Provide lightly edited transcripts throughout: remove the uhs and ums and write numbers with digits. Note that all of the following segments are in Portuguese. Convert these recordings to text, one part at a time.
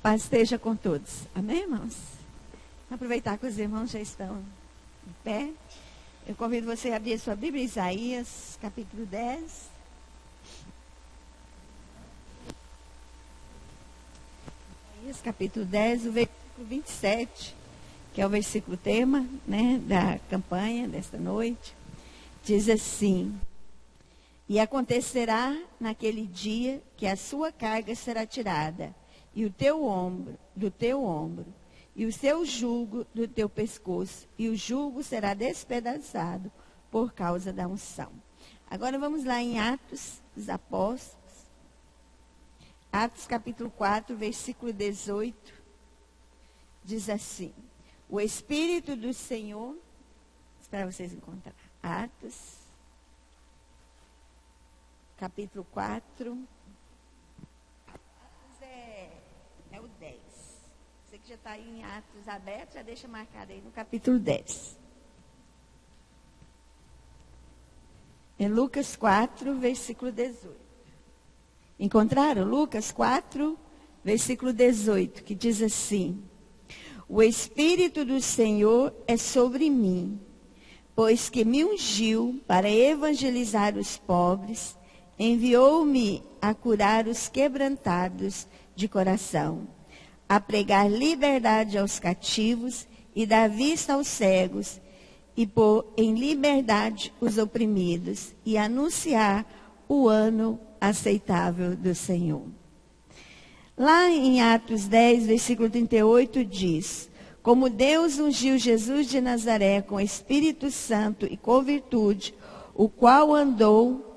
paz esteja com todos. Amém, irmãos? Aproveitar que os irmãos já estão em pé. Eu convido você a abrir a sua Bíblia, Isaías, capítulo 10. Isaías, capítulo 10, o versículo 27, que é o versículo tema, né, da campanha desta noite. Diz assim: e acontecerá naquele dia que a sua carga será tirada, e o teu ombro do teu ombro, e o seu jugo do teu pescoço, e o jugo será despedaçado por causa da unção. Agora vamos lá em Atos dos Apóstolos. Atos capítulo 4, versículo 18. Diz assim: o Espírito do Senhor, para vocês encontrar, Atos capítulo 4. Atos é o 10. Você que já está aí em Atos aberto, já deixa marcado aí no capítulo 10. É Lucas 4, versículo 18. Encontraram? Lucas 4, versículo 18, que diz assim: o Espírito do Senhor é sobre mim, pois que me ungiu para evangelizar os pobres, enviou-me a curar os quebrantados de coração, a pregar liberdade aos cativos e dar vista aos cegos, e pôr em liberdade os oprimidos, e anunciar o ano aceitável do Senhor. Lá em Atos 10, versículo 38, diz: como Deus ungiu Jesus de Nazaré com Espírito Santo e com virtude, o qual andou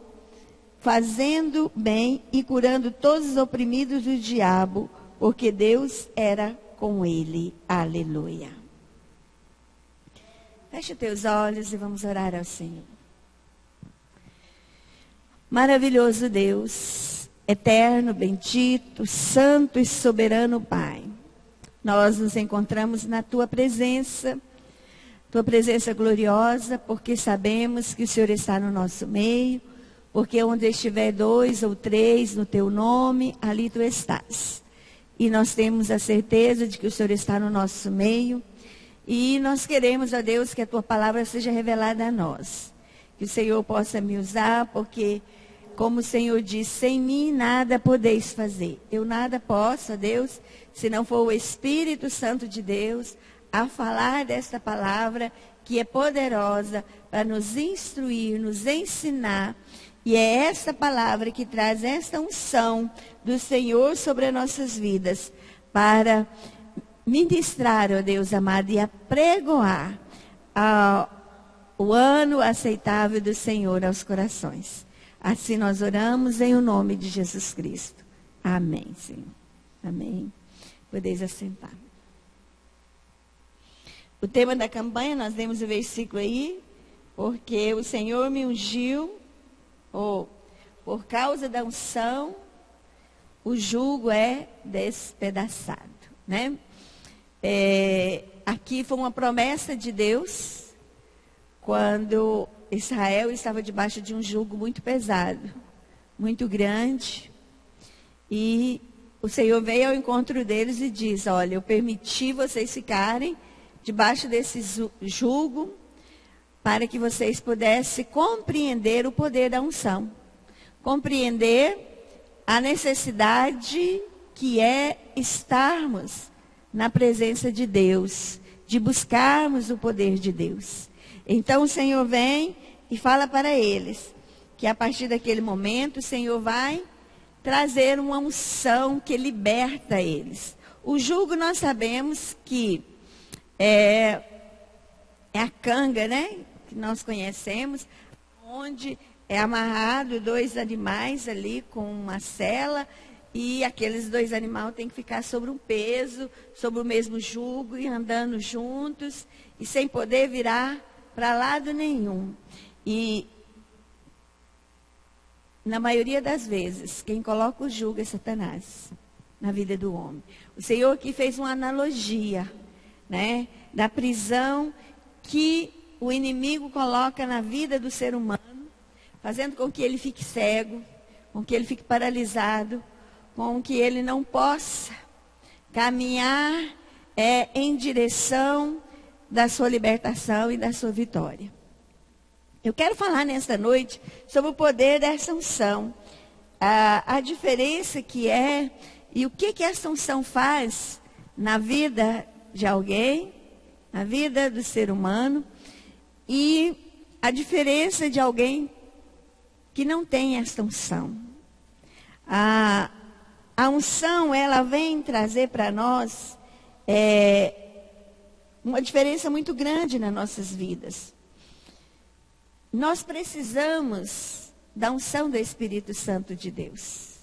fazendo bem e curando todos os oprimidos do diabo, porque Deus era com ele. Aleluia. Feche teus olhos e vamos orar ao Senhor. Maravilhoso Deus, eterno, bendito, santo e soberano Pai, nós nos encontramos na Tua presença gloriosa, porque sabemos que o Senhor está no nosso meio, porque onde estiver 2 ou 3 no Teu nome, ali Tu estás. E nós temos a certeza de que o Senhor está no nosso meio, e nós queremos, ó Deus, que a Tua palavra seja revelada a nós. Que o Senhor possa me usar, porque, como o Senhor diz, sem mim nada podeis fazer. Eu nada posso, ó Deus, se não for o Espírito Santo de Deus a falar desta palavra que é poderosa para nos instruir, nos ensinar. E é esta palavra que traz esta unção do Senhor sobre as nossas vidas para ministrar, ó Deus amado, e apregoar o ano aceitável do Senhor aos corações. Assim nós oramos em o nome de Jesus Cristo. Amém, Senhor. Amém. Podeis assentar. O tema da campanha, nós demos o versículo aí, porque o Senhor me ungiu, ou por causa da unção, o jugo é despedaçado, né? Aqui foi uma promessa de Deus, quando Israel estava debaixo de um jugo muito pesado, muito grande, e o Senhor veio ao encontro deles e diz: olha, eu permiti vocês ficarem debaixo desse jugo, para que vocês pudessem compreender o poder da unção, compreender a necessidade que é estarmos na presença de Deus, de buscarmos o poder de Deus. Então o Senhor vem e fala para eles que a partir daquele momento o Senhor vai trazer uma unção que liberta eles. O jugo nós sabemos que é a canga, né? Que nós conhecemos, onde é amarrado 2 animais ali com uma sela, e aqueles 2 animais têm que ficar sobre um peso, sobre o mesmo jugo, e andando juntos, e sem poder virar para lado nenhum. E na maioria das vezes, quem coloca o jugo é Satanás na vida do homem. O Senhor aqui fez uma analogia, né, da prisão que o inimigo coloca na vida do ser humano, fazendo com que ele fique cego, com que ele fique paralisado, com que ele não possa caminhar em direção da sua libertação e da sua vitória. Eu quero falar nesta noite sobre o poder dessa unção, a diferença que é e o que essa unção faz na vida de alguém, na vida do ser humano, e a diferença de alguém que não tem esta unção. A unção, ela vem trazer para nós uma diferença muito grande nas nossas vidas. Nós precisamos da unção do Espírito Santo de Deus.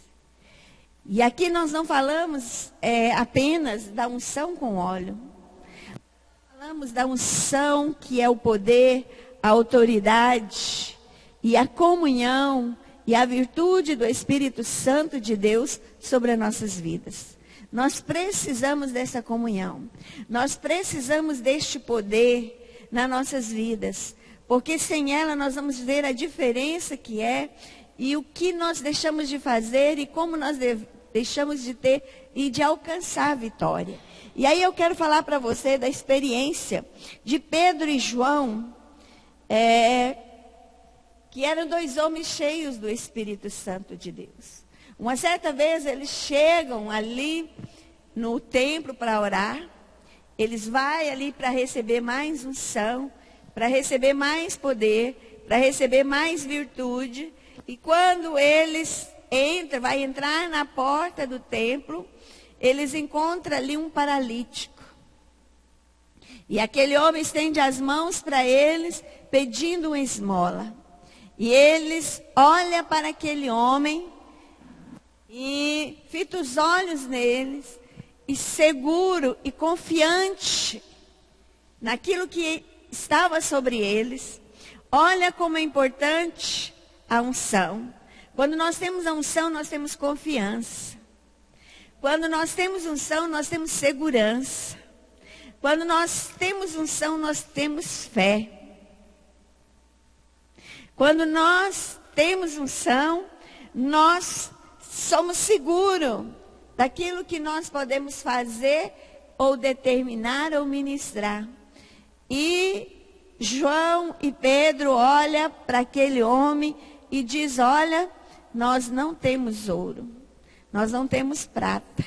E aqui nós não falamos apenas da unção com óleo. Falamos da unção que é o poder, a autoridade e a comunhão e a virtude do Espírito Santo de Deus sobre as nossas vidas. Nós precisamos dessa comunhão. Nós precisamos deste poder nas nossas vidas. Porque sem ela nós vamos ver a diferença que é e o que nós deixamos de fazer e como nós deixamos de ter e de alcançar a vitória. E aí eu quero falar para você da experiência de Pedro e João, que eram dois homens cheios do Espírito Santo de Deus. Uma certa vez eles chegam ali no templo para orar, eles vão ali para receber mais unção, para receber mais poder, para receber mais virtude. E quando eles vai entrar na porta do templo, eles encontram ali um paralítico. E aquele homem estende as mãos para eles, pedindo uma esmola. E eles olham para aquele homem e fitam os olhos neles, e seguro e confiante naquilo que estava sobre eles. Olha como é importante a unção. Quando nós temos a unção, nós temos confiança. Quando nós temos unção, nós temos segurança. Quando nós temos unção, nós temos fé. Quando nós temos unção, nós somos seguros daquilo que nós podemos fazer, ou determinar, ou ministrar. E João e Pedro olham para aquele homem e diz: olha, nós não temos ouro, nós não temos prata,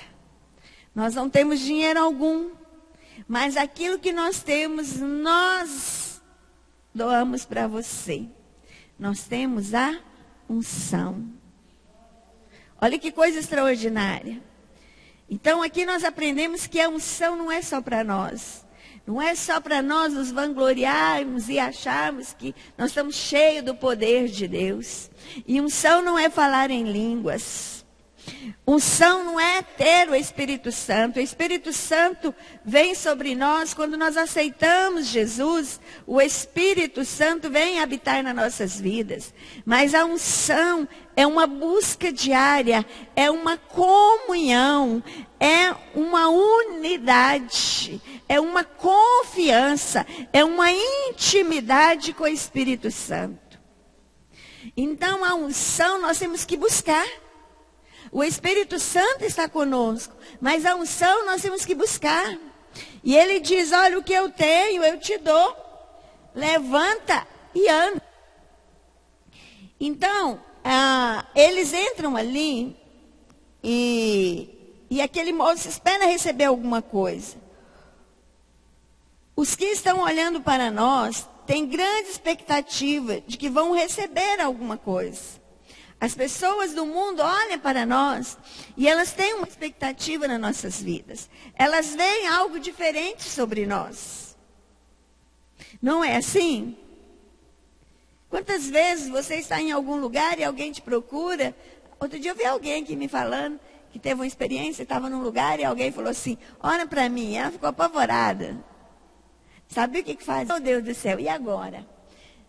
nós não temos dinheiro algum, mas aquilo que nós temos, nós doamos para você. Nós temos a unção. Olha que coisa extraordinária. Então aqui nós aprendemos que a unção não é só para nós. Não é só para nós nos vangloriarmos e acharmos que nós estamos cheios do poder de Deus. E unção não é falar em línguas. Unção não é ter o Espírito Santo. O Espírito Santo vem sobre nós quando nós aceitamos Jesus. O Espírito Santo vem habitar nas nossas vidas. Mas a unção é uma busca diária, é uma comunhão, é uma unidade, é uma confiança, é uma intimidade com o Espírito Santo. Então a unção nós temos que buscar. O Espírito Santo está conosco, mas a unção nós temos que buscar. E ele diz: olha, o que eu tenho, eu te dou. Levanta e anda. Então, eles entram ali e aquele moço espera receber alguma coisa. Os que estão olhando para nós têm grande expectativa de que vão receber alguma coisa. As pessoas do mundo olham para nós e elas têm uma expectativa nas nossas vidas. Elas veem algo diferente sobre nós. Não é assim? Quantas vezes você está em algum lugar e alguém te procura? Outro dia eu vi alguém aqui me falando que teve uma experiência, estava num lugar e alguém falou assim: ora para mim. Ela ficou apavorada. Sabe o que faz? Oh, Deus do céu, e agora?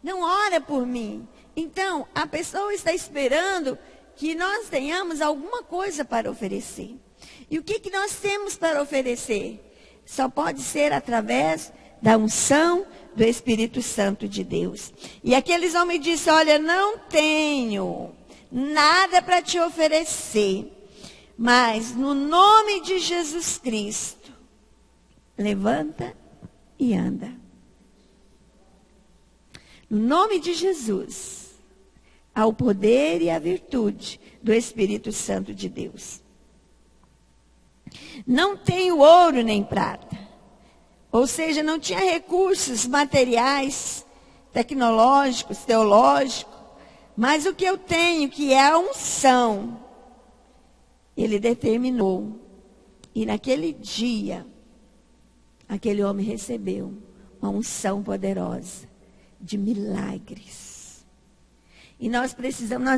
Não ora por mim. Então, a pessoa está esperando que nós tenhamos alguma coisa para oferecer. E o que nós temos para oferecer? Só pode ser através da unção do Espírito Santo de Deus. E aqueles homens disseram: olha, não tenho nada para te oferecer, Mas no nome de Jesus Cristo, levanta e anda. No nome de Jesus, há o poder e a virtude do Espírito Santo de Deus. Não tenho ouro nem prata. Ou seja, não tinha recursos materiais, tecnológicos, teológicos. Mas o que eu tenho, que é a unção, ele determinou. E naquele dia, aquele homem recebeu uma unção poderosa de milagres. E nós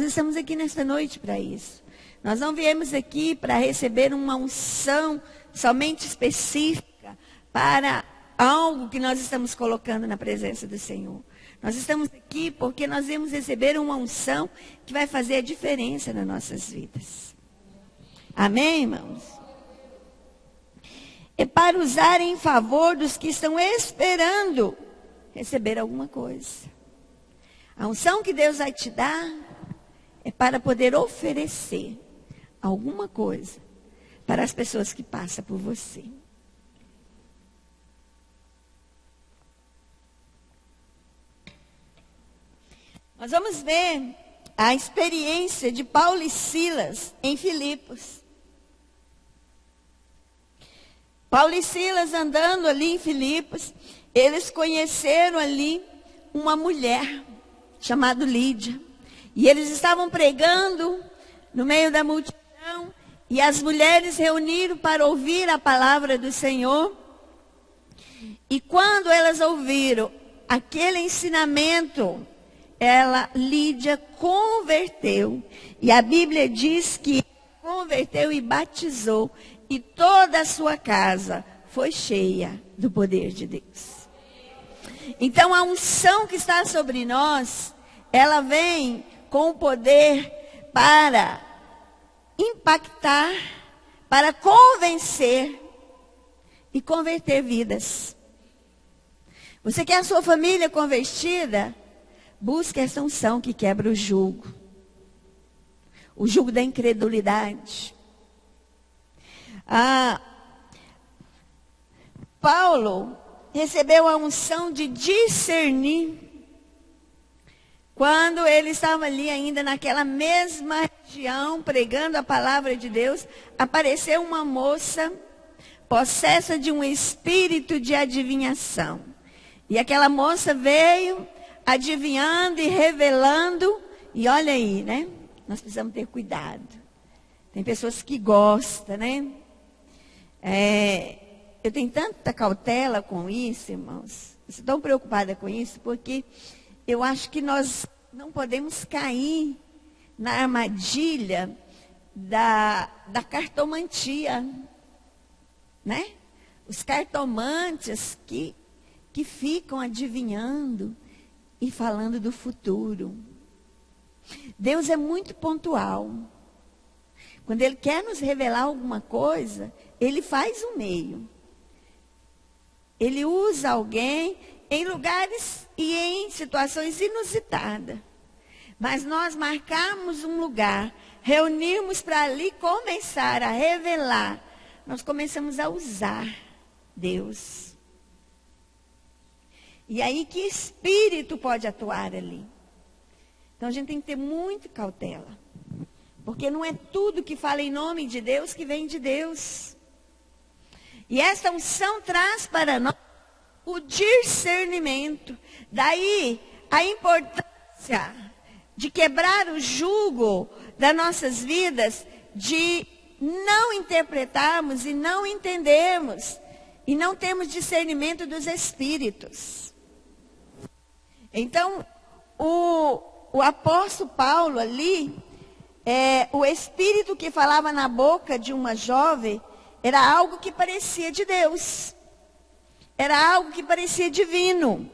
estamos aqui nesta noite para isso. Nós não viemos aqui para receber uma unção somente específica para algo que nós estamos colocando na presença do Senhor. Nós estamos aqui porque nós viemos receber uma unção que vai fazer a diferença nas nossas vidas. Amém, irmãos? É para usar em favor dos que estão esperando receber alguma coisa. A unção que Deus vai te dar é para poder oferecer alguma coisa para as pessoas que passam por você. Nós vamos ver a experiência de Paulo e Silas em Filipos. Paulo e Silas andando ali em Filipos, eles conheceram ali uma mulher chamada Lídia. E eles estavam pregando no meio da multidão, e as mulheres reuniram para ouvir a palavra do Senhor. E quando elas ouviram aquele ensinamento, Lídia converteu. E a Bíblia diz que converteu e batizou. E toda a sua casa foi cheia do poder de Deus. Então a unção que está sobre nós, ela vem com o poder para impactar, para convencer e converter vidas. Você quer a sua família convertida? Busque essa unção que quebra o jugo da incredulidade. Paulo recebeu a unção de discernir. Quando ele estava ali ainda naquela mesma região, pregando a palavra de Deus, apareceu uma moça possessa de um espírito de adivinhação. E aquela moça veio adivinhando e revelando. E olha aí, né? Nós precisamos ter cuidado. Tem pessoas que gostam, né? Eu tenho tanta cautela com isso, irmãos. Estou tão preocupada com isso, porque eu acho que nós não podemos cair na armadilha da cartomantia, né? Os cartomantes que ficam adivinhando e falando do futuro. Deus é muito pontual. Quando Ele quer nos revelar alguma coisa, Ele faz um meio. Ele usa alguém em lugares e em situações inusitadas. Mas nós marcarmos um lugar, reunirmos para ali começar a revelar, nós começamos a usar Deus. E aí que espírito pode atuar ali? Então a gente tem que ter muita cautela. Porque não é tudo que fala em nome de Deus que vem de Deus. E essa unção traz para nós o discernimento. Daí a importância de quebrar o jugo das nossas vidas, de não interpretarmos e não entendermos, e não termos discernimento dos espíritos. Então, o apóstolo Paulo ali, o espírito que falava na boca de uma jovem, era algo que parecia de Deus. Era algo que parecia divino.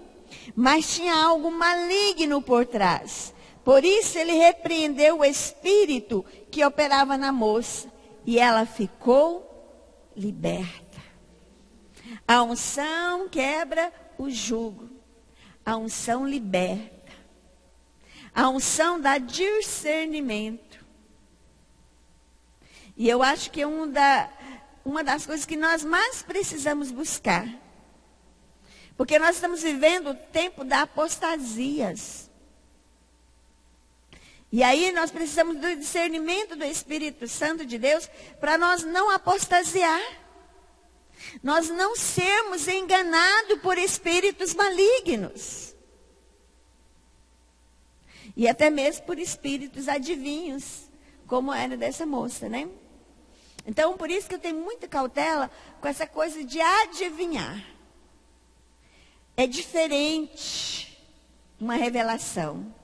Mas tinha algo maligno por trás. Por isso ele repreendeu o espírito que operava na moça. E ela ficou liberta. A unção quebra o jugo. A unção liberta. A unção dá discernimento. E eu acho que é uma das coisas que nós mais precisamos buscar. Porque nós estamos vivendo o tempo da apostasias. E aí nós precisamos do discernimento do Espírito Santo de Deus para nós não apostasiar. Nós não sermos enganados por espíritos malignos. E até mesmo por espíritos adivinhos, como era dessa moça, né? Então, por isso que eu tenho muita cautela com essa coisa de adivinhar. É diferente uma revelação.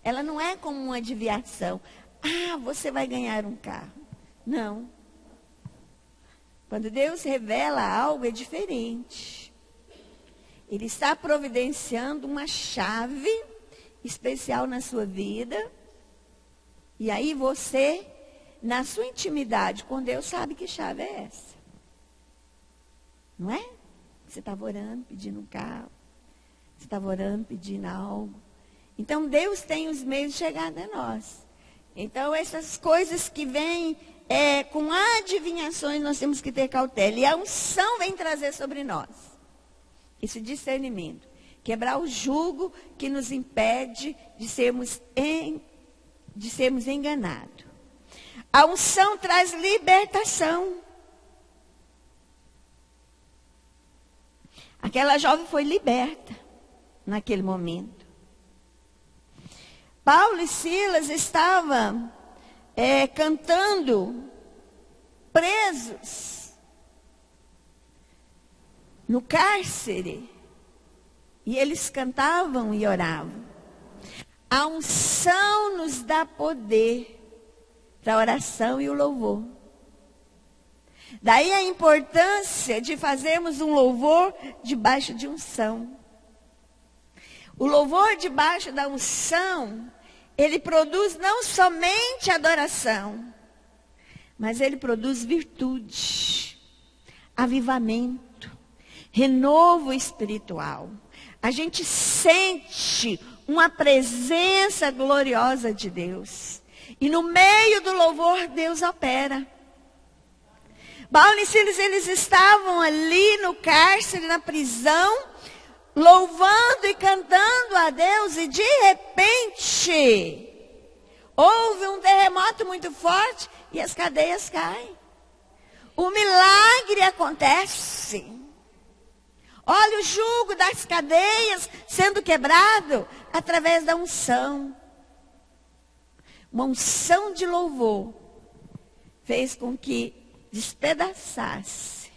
Ela não é como uma adivinhação. Ah, você vai ganhar um carro. Não. Quando Deus revela algo, é diferente. Ele está providenciando uma chave especial na sua vida. E aí você, na sua intimidade com Deus, sabe que chave é essa. Não é? Você estava orando, pedindo um carro. Você estava orando, pedindo algo. Então, Deus tem os meios de chegar até nós. Então, essas coisas que vêm com adivinhações, nós temos que ter cautela. E a unção vem trazer sobre nós esse discernimento. Quebrar o jugo que nos impede de sermos enganados. A unção traz libertação. Aquela jovem foi liberta naquele momento. Paulo e Silas estavam cantando, presos, no cárcere. E eles cantavam e oravam. A unção nos dá poder para a oração e o louvor. Daí a importância de fazermos um louvor debaixo de unção. O louvor debaixo da unção, ele produz não somente adoração, mas ele produz virtude, avivamento, renovo espiritual. A gente sente uma presença gloriosa de Deus. E no meio do louvor, Deus opera. Paulo e Silas, eles estavam ali no cárcere, na prisão, louvando e cantando a Deus, e de repente, houve um terremoto muito forte e as cadeias caem. O milagre acontece. Olha o jugo das cadeias sendo quebrado através da unção. Uma unção de louvor fez com que despedaçasse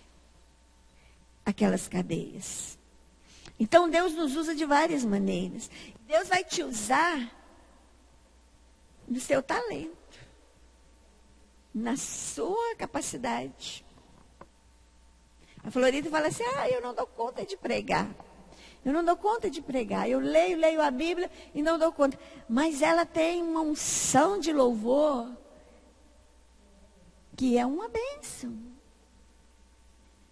aquelas cadeias. Então Deus nos usa de várias maneiras. Deus vai te usar no seu talento, na sua capacidade. A Florida fala assim: eu não dou conta de pregar. Eu não dou conta de pregar. Eu leio a Bíblia e não dou conta. Mas ela tem uma unção de louvor que é uma bênção.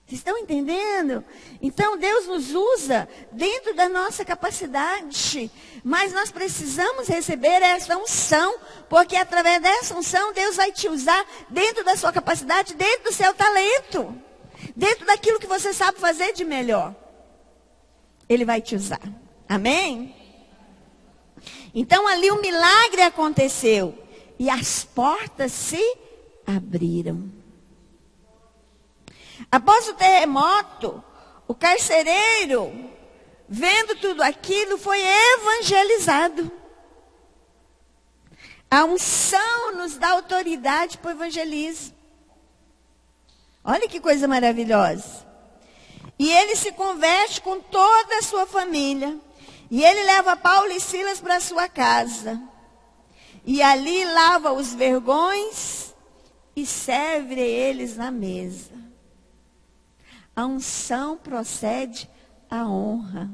Vocês estão entendendo? Então Deus nos usa dentro da nossa capacidade. Mas nós precisamos receber essa unção, porque através dessa unção Deus vai te usar dentro da sua capacidade, dentro do seu talento, dentro daquilo que você sabe fazer de melhor. Ele vai te usar. Amém? Então ali um milagre aconteceu e as portas se abriram. Após o terremoto, o carcereiro, vendo tudo aquilo, foi evangelizado. A unção nos dá autoridade para o evangelismo. Olha que coisa maravilhosa. E ele se converte com toda a sua família. E ele leva Paulo e Silas para a sua casa. E ali lava os vergões e serve eles na mesa. A unção procede à honra.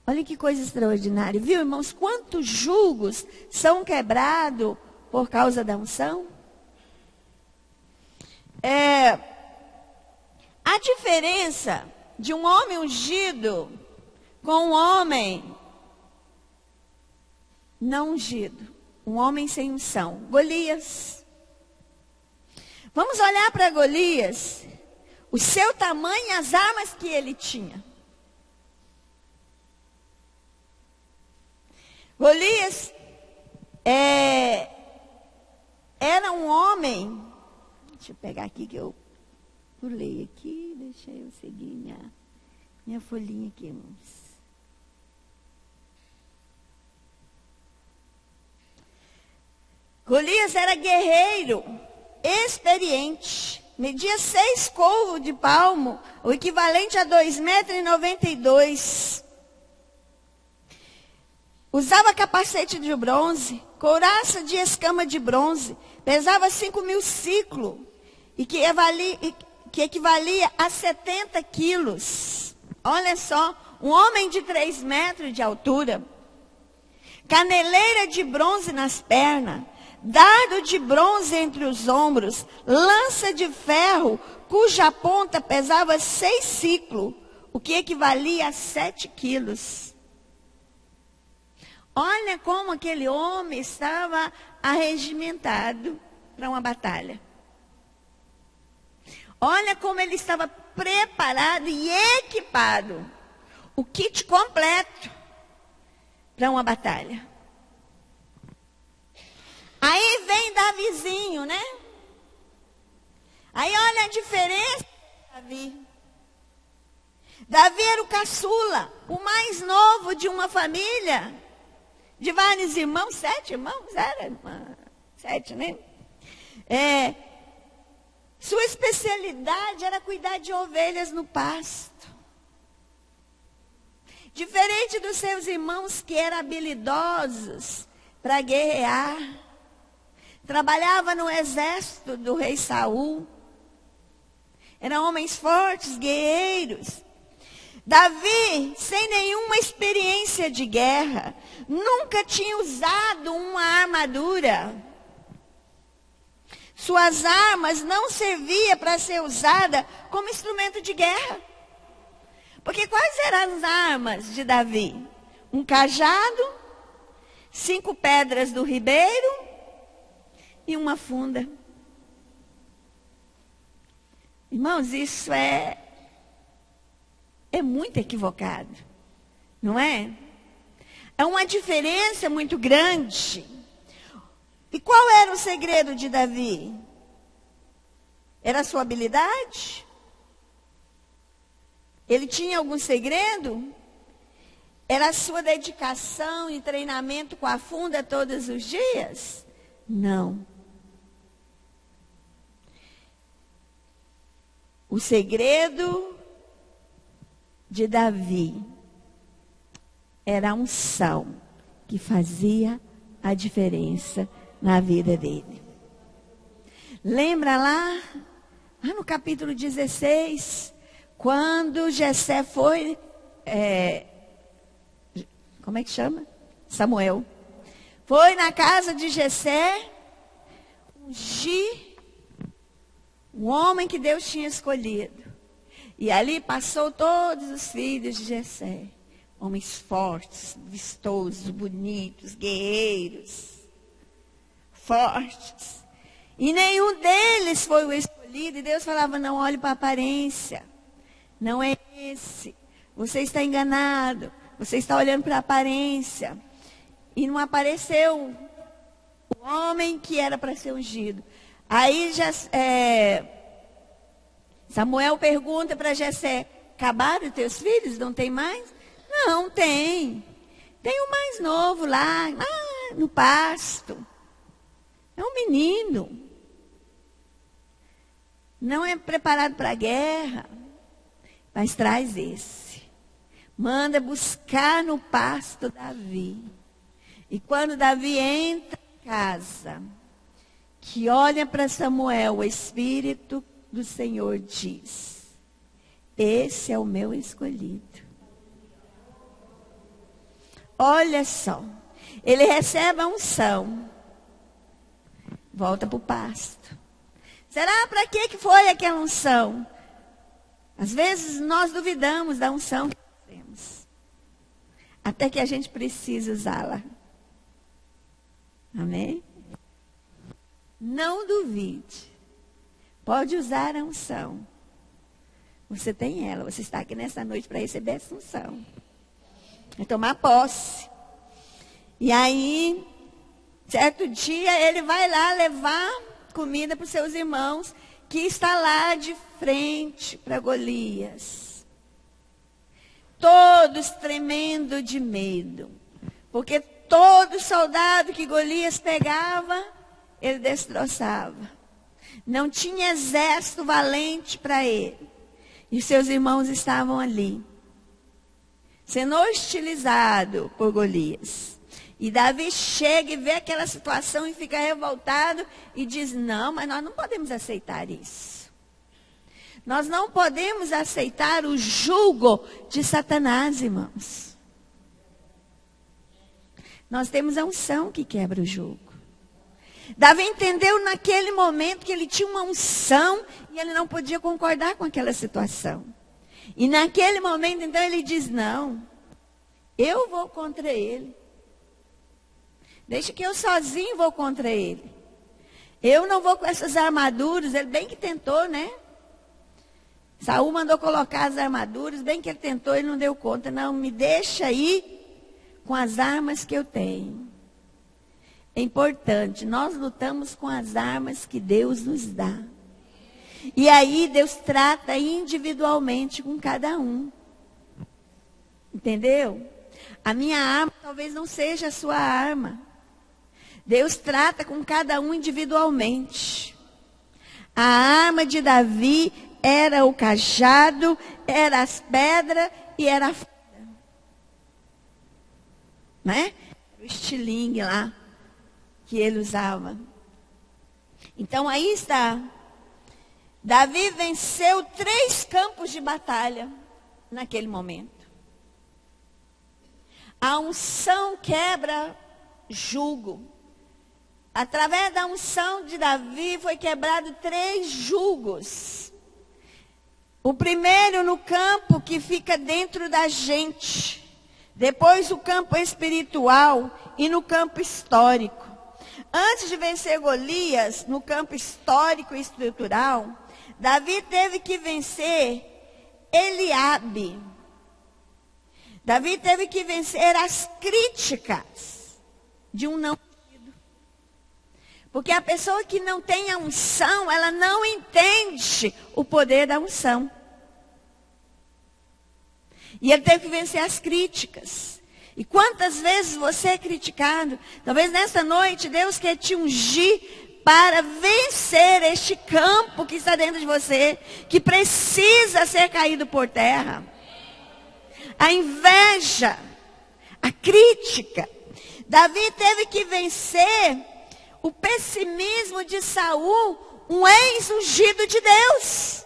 Olha que coisa extraordinária. Viu, irmãos? Quantos julgos são quebrados por causa da unção? A diferença de um homem ungido com um homem não ungido um homem sem unção. Golias. Vamos olhar para Golias, o seu tamanho e as armas que ele tinha. Golias era um homem. Deixa eu pegar aqui que eu pulei aqui. Deixa eu seguir minha folhinha aqui, irmãos. Golias era guerreiro, experiente. Media 6 couro de palmo, o equivalente a 2,92 metros. Usava capacete de bronze, couraça de escama de bronze, pesava 5.000 ciclos, e que equivalia a 70 quilos. Olha só, um homem de 3 metros de altura, caneleira de bronze nas pernas, dardo de bronze entre os ombros, lança de ferro, cuja ponta pesava 6 ciclos, o que equivalia a 7 quilos. Olha como aquele homem estava arregimentado para uma batalha. Olha como ele estava preparado e equipado. O kit completo para uma batalha. Aí vem Davizinho, né? Aí olha a diferença de Davi. Davi era o caçula, o mais novo de uma família. De vários irmãos, 7 irmãos, era 7, né? Sua especialidade era cuidar de ovelhas no pasto. Diferente dos seus irmãos que eram habilidosos para guerrear. Trabalhava no exército do rei Saul. Eram homens fortes, guerreiros. Davi, sem nenhuma experiência de guerra, nunca tinha usado uma armadura. Suas armas não serviam para ser usada como instrumento de guerra. Porque quais eram as armas de Davi? Um cajado, 5 pedras do ribeiro e uma funda. Irmãos, isso é muito equivocado, não é? É uma diferença muito grande. E qual era o segredo de Davi? Era a sua habilidade? Ele tinha algum segredo? Era a sua dedicação e treinamento com a funda todos os dias? Não. O segredo de Davi era a unção que fazia a diferença na vida dele. Lembra lá no capítulo 16, quando Jessé foi, como é que chama? Samuel. Foi na casa de Jessé ungir um homem que Deus tinha escolhido. E ali passou todos os filhos de Jessé. Homens fortes, vistosos, bonitos, guerreiros, fortes. E nenhum deles foi o escolhido. E Deus falava, não olhe para a aparência. Não é esse. Você está enganado. Você está olhando para a aparência. E não apareceu o homem que era para ser ungido. Aí Samuel pergunta para Jessé, acabaram os teus filhos? Não tem mais? Não, tem. Tem um mais novo lá, no pasto. É um menino. Não é preparado para a guerra. Mas traz esse. Manda buscar no pasto Davi. E quando Davi entra em casa, que olha para Samuel, o Espírito do Senhor diz, esse é o meu escolhido. Olha só, ele recebe a unção, volta para o pasto. Será para que foi aquela unção? Às vezes nós duvidamos da unção que temos, até que a gente precisa usá-la. Amém? Não duvide. Pode usar a unção. Você tem ela. Você está aqui nessa noite para receber essa unção. É tomar posse. E aí, certo dia, ele vai lá levar comida para os seus irmãos, que está lá de frente para Golias. Todos tremendo de medo. Porque todo soldado que Golias pegava, ele destroçava. Não tinha exército valente para ele. E seus irmãos estavam ali, sendo hostilizado por Golias. E Davi chega e vê aquela situação e fica revoltado e diz: não, mas nós não podemos aceitar isso. Nós não podemos aceitar o jugo de Satanás, irmãos. Nós temos a unção que quebra o jugo. Davi entendeu naquele momento que ele tinha uma unção e ele não podia concordar com aquela situação. E naquele momento, então, ele diz: não, eu vou contra ele. Deixa que eu sozinho vou contra ele. Eu não vou com essas armaduras. Ele bem que tentou, né? Saul mandou colocar as armaduras, bem que ele tentou, ele não deu conta. Não, me deixa aí com as armas que eu tenho. É importante, nós lutamos com as armas que Deus nos dá. E aí Deus trata individualmente com cada um. Entendeu? A minha arma talvez não seja a sua arma. Deus trata com cada um individualmente. A arma de Davi era o cajado, era as pedras e era a fada. Né? O estilingue lá que ele usava. Então aí está. Davi venceu 3 campos de batalha naquele momento. A unção quebra jugo. Através da unção de Davi foi quebrado 3 jugos. O primeiro no campo que fica dentro da gente. Depois o campo espiritual e no campo histórico. Antes de vencer Golias, no campo histórico e estrutural, Davi teve que vencer Eliabe. Davi teve que vencer as críticas de um não ungido. Porque a pessoa que não tem a unção, ela não entende o poder da unção. E ele teve que vencer as críticas. E quantas vezes você é criticado? Talvez nessa noite Deus quer te ungir para vencer este campo que está dentro de você, que precisa ser caído por terra. A inveja, a crítica. Davi teve que vencer o pessimismo de Saul, um ex-ungido de Deus.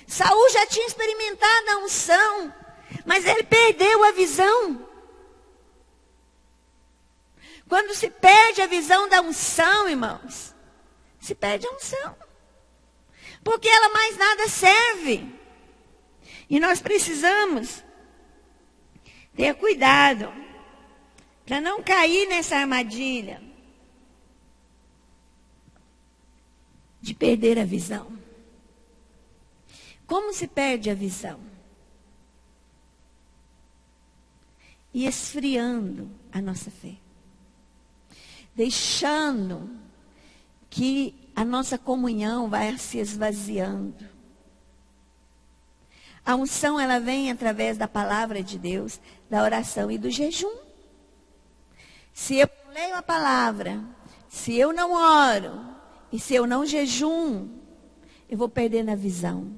Saul já tinha experimentado a unção, mas ele perdeu a visão. Quando se perde a visão da unção, irmãos, se perde a unção. Porque ela mais nada serve. E nós precisamos ter cuidado para não cair nessa armadilha de perder a visão. Como se perde a visão? E esfriando a nossa fé. Deixando que a nossa comunhão vai se esvaziando. A unção, ela vem através da palavra de Deus, da oração e do jejum. Se eu não leio a palavra, se eu não oro, e se eu não jejum, eu vou perder na visão.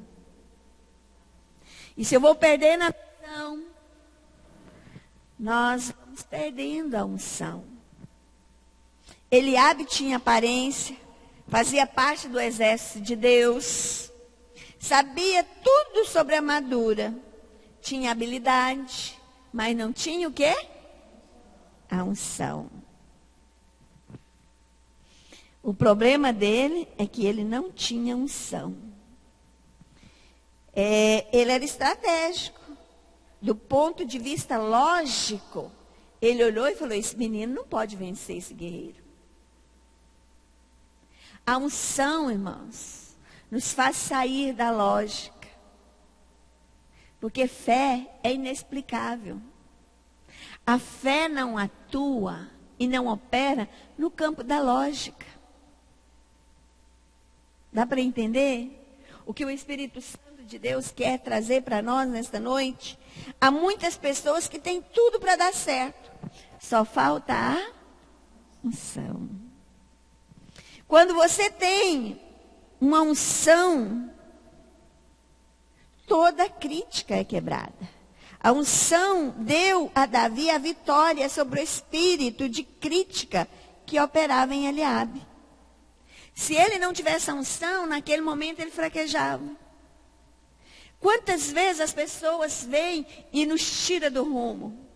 E se eu vou perder na visão, nós vamos perdendo a unção. Eliabe tinha aparência, fazia parte do exército de Deus, sabia tudo sobre a armadura, tinha habilidade, mas não tinha o quê? A unção. O problema dele é que ele não tinha unção. Ele era estratégico. Do ponto de vista lógico, ele olhou e falou: esse menino não pode vencer esse guerreiro. A unção, irmãos, nos faz sair da lógica. Porque fé é inexplicável. A fé não atua e não opera no campo da lógica. Dá para entender? O que o Espírito Santo de Deus quer trazer para nós nesta noite? Há muitas pessoas que têm tudo para dar certo. Só falta a unção. Quando você tem uma unção, toda crítica é quebrada. A unção deu a Davi a vitória sobre o espírito de crítica que operava em Eliabe. Se ele não tivesse a unção, naquele momento ele fraquejava. Quantas vezes as pessoas vêm e nos tira do rumo?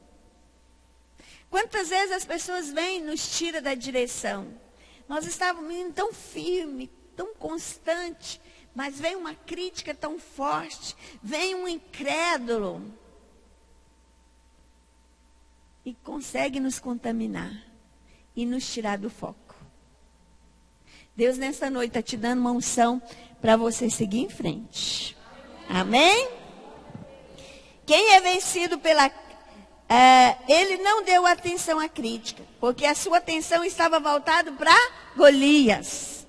Quantas vezes as pessoas vêm e nos tira da direção? Nós estávamos indo tão firme, tão constante, mas vem uma crítica tão forte, vem um incrédulo e consegue nos contaminar e nos tirar do foco. Deus nessa noite está te dando uma unção para você seguir em frente. Amém? Quem é vencido pela... ele não deu atenção à crítica, porque a sua atenção estava voltada para Golias,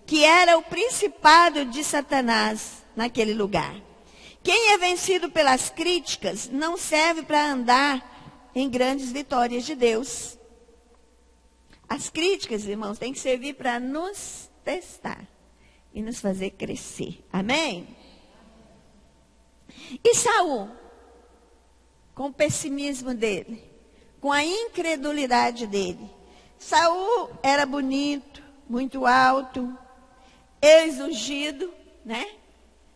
que era o principado de Satanás naquele lugar. Quem é vencido pelas críticas não serve para andar em grandes vitórias de Deus. As críticas, irmãos, têm que servir para nos testar e nos fazer crescer. Amém? E Saul, com o pessimismo dele, com a incredulidade dele. Saul era bonito, muito alto, ex-ungido, né?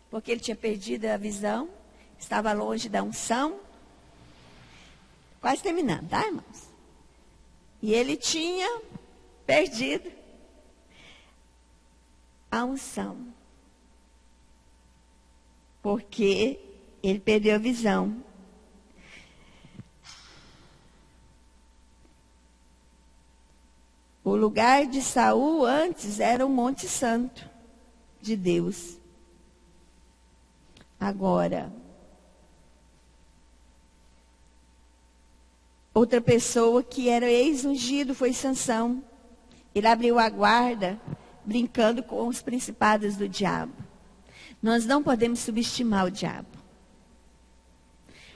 Porque ele tinha perdido a visão, estava longe da unção. Quase terminando, tá, irmãos? E ele tinha perdido a unção. Porque ele perdeu a visão. O lugar de Saul antes era o Monte Santo de Deus. Agora, outra pessoa que era ex-ungido foi Sansão. Ele abriu a guarda, brincando com os principados do diabo. Nós não podemos subestimar o diabo.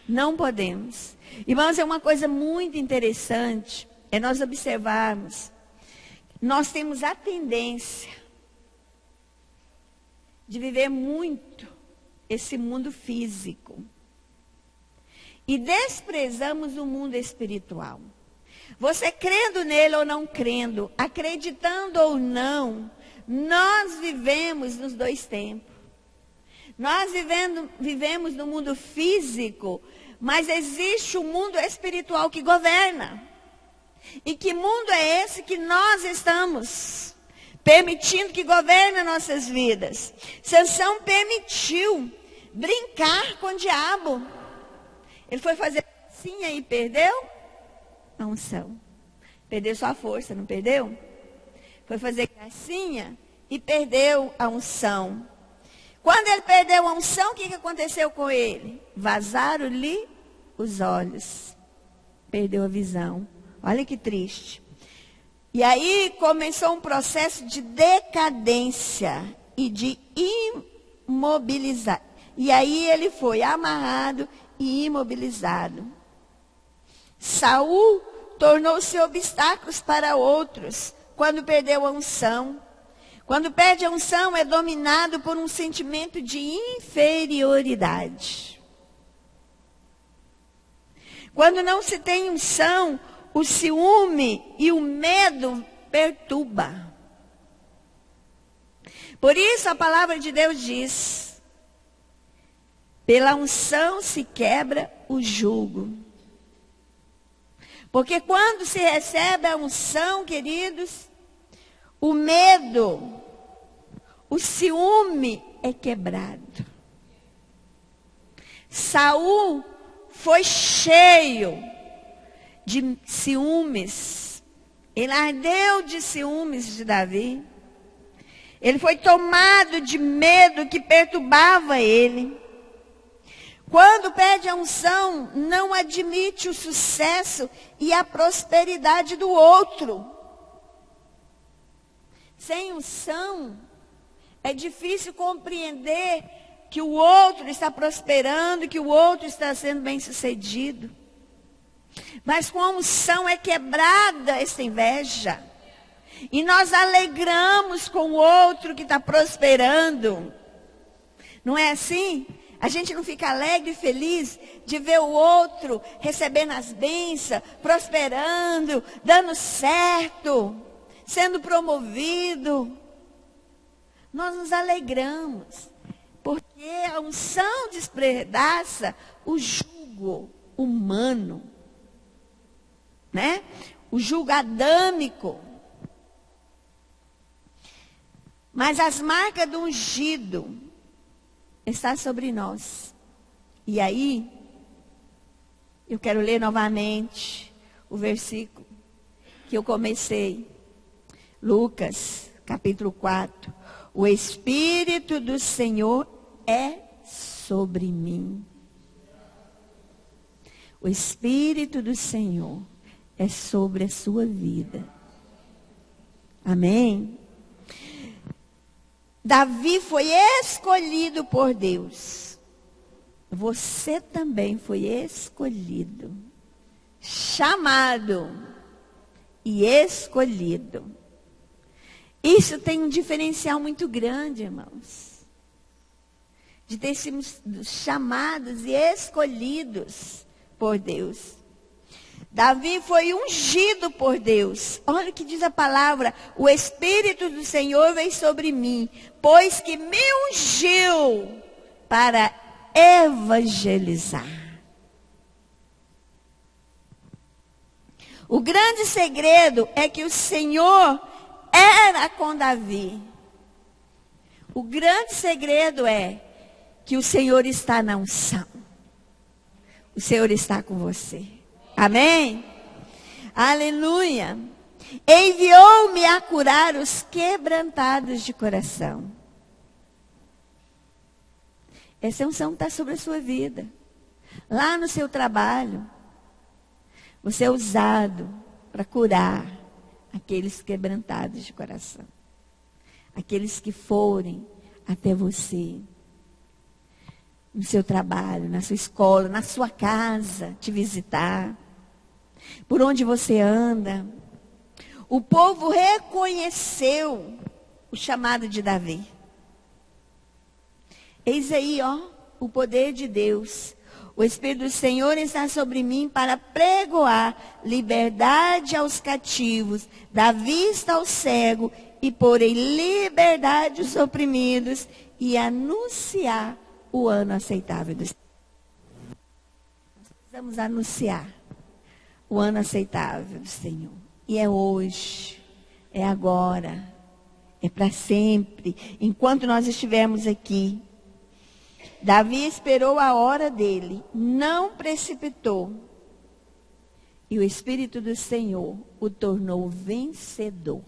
Não podemos. Irmãos, é uma coisa muito interessante, é nós observarmos. Nós temos a tendência de viver muito esse mundo físico. E desprezamos o mundo espiritual. Você crendo nele ou não crendo, acreditando ou não, nós vivemos nos dois tempos. Nós vivemos no mundo físico, mas existe o mundo espiritual que governa. E que mundo é esse que nós estamos permitindo que governe nossas vidas? Sansão permitiu brincar com o diabo. Ele foi fazer assim e perdeu a unção. Perdeu sua força, não perdeu? Foi fazer gracinha e perdeu a unção. Quando ele perdeu a unção, o que aconteceu com ele? Vazaram-lhe os olhos. Perdeu a visão. Olha que triste. E aí começou um processo de decadência e de imobilizar. E aí ele foi amarrado e imobilizado. Saul tornou-se obstáculos para outros quando perdeu a unção. Quando perde a unção, é dominado por um sentimento de inferioridade. Quando não se tem unção, o ciúme e o medo perturba. Por isso a palavra de Deus diz: pela unção se quebra o jugo. Porque quando se recebe a unção, queridos, o medo, o ciúme é quebrado. Saul foi cheio de ciúmes. Ele ardeu de ciúmes de Davi. Ele foi tomado de medo que perturbava ele. Quando pede a unção, não admite o sucesso e a prosperidade do outro. Sem unção, é difícil compreender que o outro está prosperando, que o outro está sendo bem-sucedido. Mas com a unção é quebrada essa inveja. E nós alegramos com o outro que está prosperando. Não é assim? A gente não fica alegre e feliz de ver o outro recebendo as bênçãos, prosperando, dando certo, sendo promovido. Nós nos alegramos, porque a unção despedaça o jugo humano, né? O jugo adâmico. Mas as marcas do ungido está sobre nós. E aí, eu quero ler novamente o versículo que eu comecei. Lucas, capítulo 4. O Espírito do Senhor é sobre mim. O Espírito do Senhor é sobre a sua vida. Amém? Davi foi escolhido por Deus. Você também foi escolhido, chamado e escolhido. Isso tem um diferencial muito grande, irmãos. De ter sido chamados e escolhidos por Deus. Davi foi ungido por Deus. Olha o que diz a palavra. O Espírito do Senhor veio sobre mim, pois que me ungiu para evangelizar. O grande segredo é que o Senhor era com Davi. O grande segredo é que o Senhor está na unção. O Senhor está com você. Amém? Aleluia. Enviou-me a curar os quebrantados de coração. Essa unção está sobre a sua vida. Lá no seu trabalho, você é usado para curar aqueles quebrantados de coração. Aqueles que forem até você. No seu trabalho, na sua escola, na sua casa, te visitar. Por onde você anda. O povo reconheceu o chamado de Davi. Eis aí, o poder de Deus. O Espírito do Senhor está sobre mim para pregoar liberdade aos cativos, dar vista ao cego e pôr em liberdade os oprimidos e anunciar o ano aceitável do Senhor. Nós precisamos anunciar o ano aceitável do Senhor. E é hoje, é agora, é para sempre. Enquanto nós estivermos aqui, Davi esperou a hora dele, não precipitou. E o Espírito do Senhor o tornou vencedor.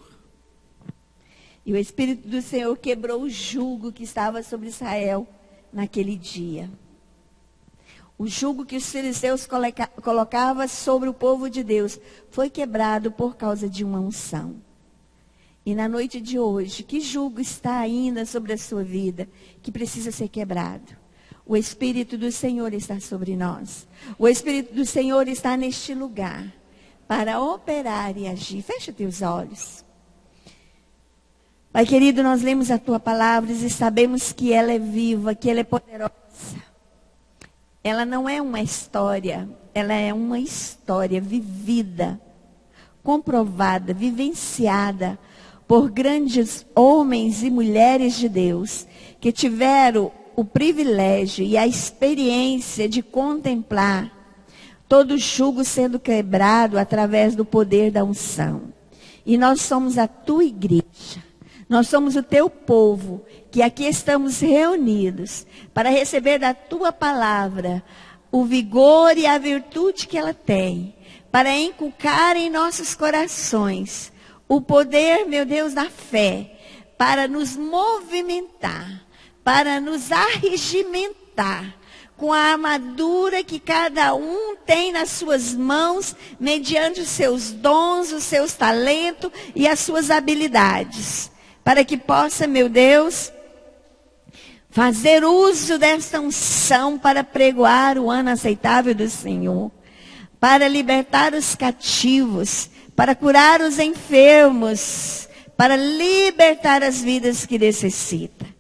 E o Espírito do Senhor quebrou o jugo que estava sobre Israel naquele dia. O jugo que os filisteus colocavam sobre o povo de Deus foi quebrado por causa de uma unção. E na noite de hoje, que jugo está ainda sobre a sua vida que precisa ser quebrado? O Espírito do Senhor está sobre nós. O Espírito do Senhor está neste lugar para operar e agir. Fecha teus olhos. Pai querido, nós lemos a tua palavra e sabemos que ela é viva, que ela é poderosa. Ela não é uma história, ela é uma história vivida, comprovada, vivenciada por grandes homens e mulheres de Deus que tiveram o privilégio e a experiência de contemplar todo jugo sendo quebrado através do poder da unção. E nós somos a tua igreja. Nós somos o teu povo, que aqui estamos reunidos para receber da tua palavra o vigor e a virtude que ela tem, para inculcar em nossos corações o poder, meu Deus, da fé, para nos movimentar, para nos arregimentar com a armadura que cada um tem nas suas mãos, mediante os seus dons, os seus talentos e as suas habilidades. Para que possa, meu Deus, fazer uso desta unção para pregoar o ano aceitável do Senhor, para libertar os cativos, para curar os enfermos, para libertar as vidas que necessitam.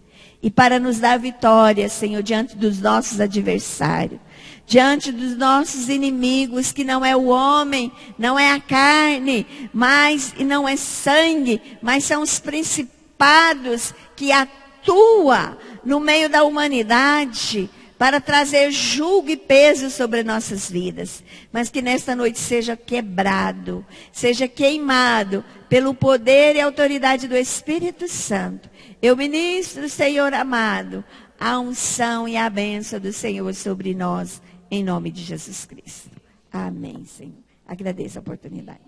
E para nos dar vitória, Senhor, diante dos nossos adversários, diante dos nossos inimigos, que não é o homem, não é a carne, e não é sangue, mas são os principados que atuam no meio da humanidade para trazer julgo e peso sobre nossas vidas. Mas que nesta noite seja quebrado, seja queimado pelo poder e autoridade do Espírito Santo. Eu ministro, Senhor amado, a unção e a bênção do Senhor sobre nós, em nome de Jesus Cristo. Amém, Senhor. Agradeço a oportunidade.